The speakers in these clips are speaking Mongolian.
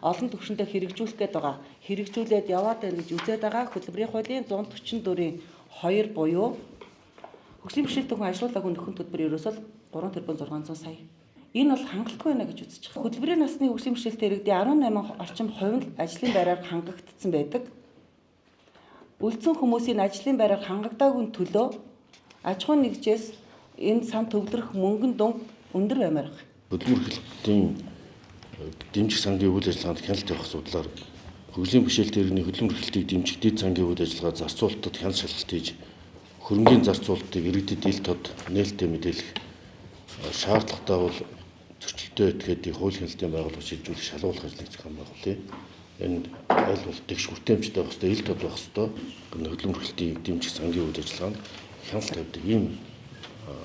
олон түвшиндээ хэрэгжүүлэх гээд байгаа. Хэрэгжүүлээд яваад байна гэж үзээд байгаа. Хөтөлбөрийн хуулийн 144-ийн 2 буюу хөгжлийн бэрхшээлтэй хүн ажилуулаагүй нөхөн төлбөр ерөөсөө 3,600 сая. Энэ бол хангалтгүй байна гэж үзэж байгаа. Хөтөлбөрийн насны хөгжлийн бэрхшээлтэй иргэдийн 18 орчим хувь нь ажлын байраар хангагдсан байдаг. Үлдсэн хүмүүсийн ажлын байраар хангагдаагүй төлөө аж ахуйн нэгжээс энэ сан төвлөрөх мөнгөн дунд өндөр баймаар байна. Хөтөлбөр эрхлэлтийн дэмжих сангийн үйл ажиллагаанд хяналт явах асуудлаар хөгжлийн бэрхшээлтэй иргэний хөтөлбөр эрхлэлтийг дэмжих дэд сангийн үйл ажиллагаа зарцуулалтад хяналт шалгалт хийж хөрөнгийн зарцуулалтыг иргэдэд ил тод нээлттэй мэдээлэх шаардлагатай бол зөрчилтэй этгээдийн хуулийн хяналтын байгууллага шийдвэрлэх шалгуулах ажлыг зохион байгуулъя. Энэ аль бол тэгш хүртээмжтэй байх ёстой, ил тод байх ёстой. Хөтөлбөр эрхлэлтийг дэмжих сангийн үйл ажиллагаанд хяналт тавьдаг ийм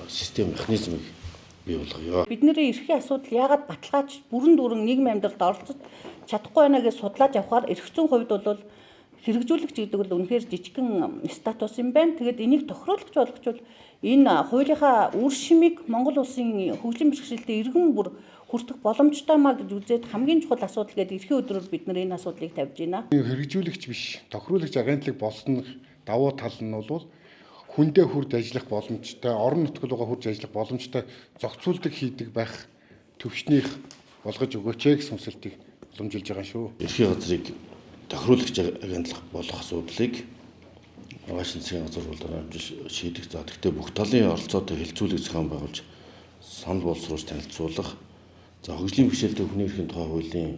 систем механизмыг бий болгоё. Бидний эрхийн асуудал яагаад баталгаач бүрэн дүүрэн нийгмийн амьдралд оролцож чадахгүй байна гэж судлаад явхаар эрх зүйн хувьд бол хэрэгжүүлэгч гэдэг бол үнэхээр жижигхэн статус юм байна. Тэгээд энийг тохируулж болгочвол энэ хуулийнхаа үр шимийг Монгол улсын хөгжлийн бэрхшээлтэй иргэн бүр хүртэх боломжтой маа гэж үзээд хамгийн чухал асуудал гэдэг эрхийн өдрөөр бид нар энэ асуудлыг тавьж байна. Хэрэгжүүлэгч биш, тохируулагч агентлаг болсон давуу тал нь бол хүндээ хурд ажиллах боломжтой, орон нутаг руугаа хурж ажиллах боломжтой зохицуулдаг хийдэг байх төвчнийх болгож өгөөч гэсэн хүсэлтийг уламжилж байгаа шүү. Эрхийн газрыг тохируулагч агентлах болох асуудлыг Маргааш засгийн газар болоомж шийдэх за. Гэхдээ бүх талын оролцоотой хэлцүүлэг зохион байгуулж санал боловсруулж танилцуулах. За хөгжлийн бэрхшээлтэй хүний эрхийн тухай хуулийн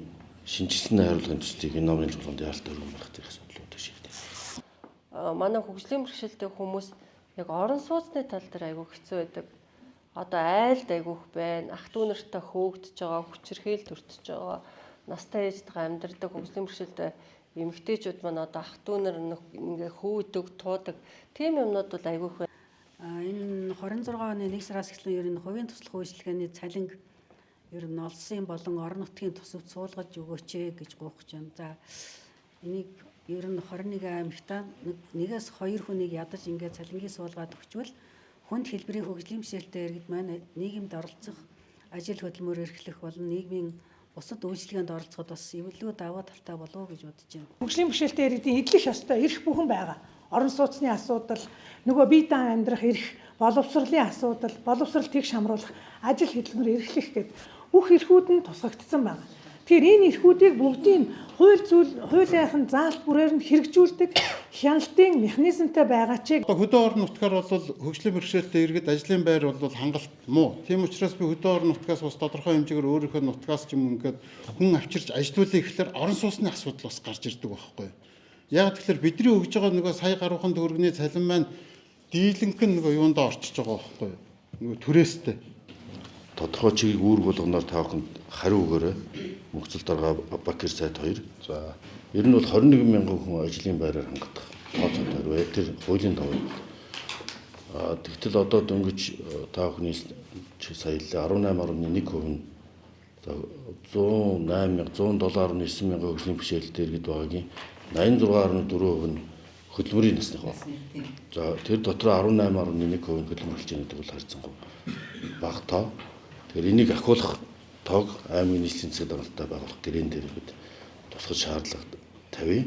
шинжилсэн найруулгын төслийг энэ номын чуулганд яалтаа өргөх зэрэг асуудлууд шийдэх. Манай хөгжлийн бэрхшээлтэй хүмүүс яг орон сууцны тал дээр айгүй хэцүү байдаг. Одоо айлд айгүйх байна. Ах дүү нартай хөөгдөж байгаа, хүчирхийл төртөж байгаа. Настай ээжтэйгээ амьдардаг хөгжлийн бэрхшээлтэй эмэгтэйчүүд маань одоо ах дүү нар ингээ хөөдөг, туудаг. Тийм юмнууд бол айгүйх байна. Энэ 26 оны 1 сараас эхлэн ер нь хувийн туслах үйлчилгээний цалинг ер нь олсон болон орон нутгийн төсөвт суулгаж өгөөч гэж гуйх гэж байна. За энийг ер нь 21 аймагтаа нэгээс 2 хүнийг ядаж ингээ цалингийн суулгаад өгчвөл хүнд хэлбэрийн хөгжлийн бэрхшээлтэй иргэд маань нийгэмд оролцох, ажил хөдөлмөр эрхлэх болон нийгмийн бусад үйлчлэгээнд оролцоход бас эвлүү даваа талтай болов уу гэж бодож байна. Хөгжлийн бэрхшээлтэй иргэдийн эдлэх ёстой эрх бүхэн байгаа. Орон сууцны асуудал, нөгөө бие даан амьдрах эрх, боловсролын асуудал, боловсрол тэгш хамруулах, ажил хөдөлмөр эрхлэх гэдэг бүх эрхүүд нь тусгагдсан байна. Тэгэхээр энэ эрхүүдийг бүгдийг хуулийнхын заалт бүрээр нь хэрэгжүүлдэг хяналтын механизмтай байгаа ч хөдөө орон нутгаар бол хөгжлийн бэрхшээлтэй иргэд ажлын байр бол хангалт муу. Тийм учраас би хөдөө орон нутгаас бас тодорхой хэмжээгээр өөрийнхөө нутгаас ч юм ингээд хүн авчирч ажилуулъя гэхээр орон сууцны асуудал бас гарч ирдэг байхгүй. Яг тэгэхээр бидний өгж байгаа нөгөө сая гаруйхан төгрөгийн цалин маань дийлэнх нь нөгөө юундаа орчиж байгаа байхгүй. Нөгөө түрээстэй. Тодорхой чигийг үүрэг болгоноор та бүхэнд хариу өгөөрэй. Мөхцөл дарга Бакир сайд 2. За ер нь бол 21 мянган хүн ажлын байраар хангагдах тооцоотой бай. Тэр хуулийн давуу. Тэгтэл одоо дөнгөж та бүхний сая 18.1% нь 107.9 мянган хөгжлийн бэрхшээлтэй иргэд байгаагийн 86.4% нь хөдөлмөрийн насных ба. За тэр дотор 18.1% нь хөдөлмөр хэлжээний бол харьцангуй бага тоо. Тэгэхээр энийг ахиулах тоог аймгийн нийслэлийн засаг даргалтай байгуулах гэрээн дээр бид тусгаж шаардлага тавья.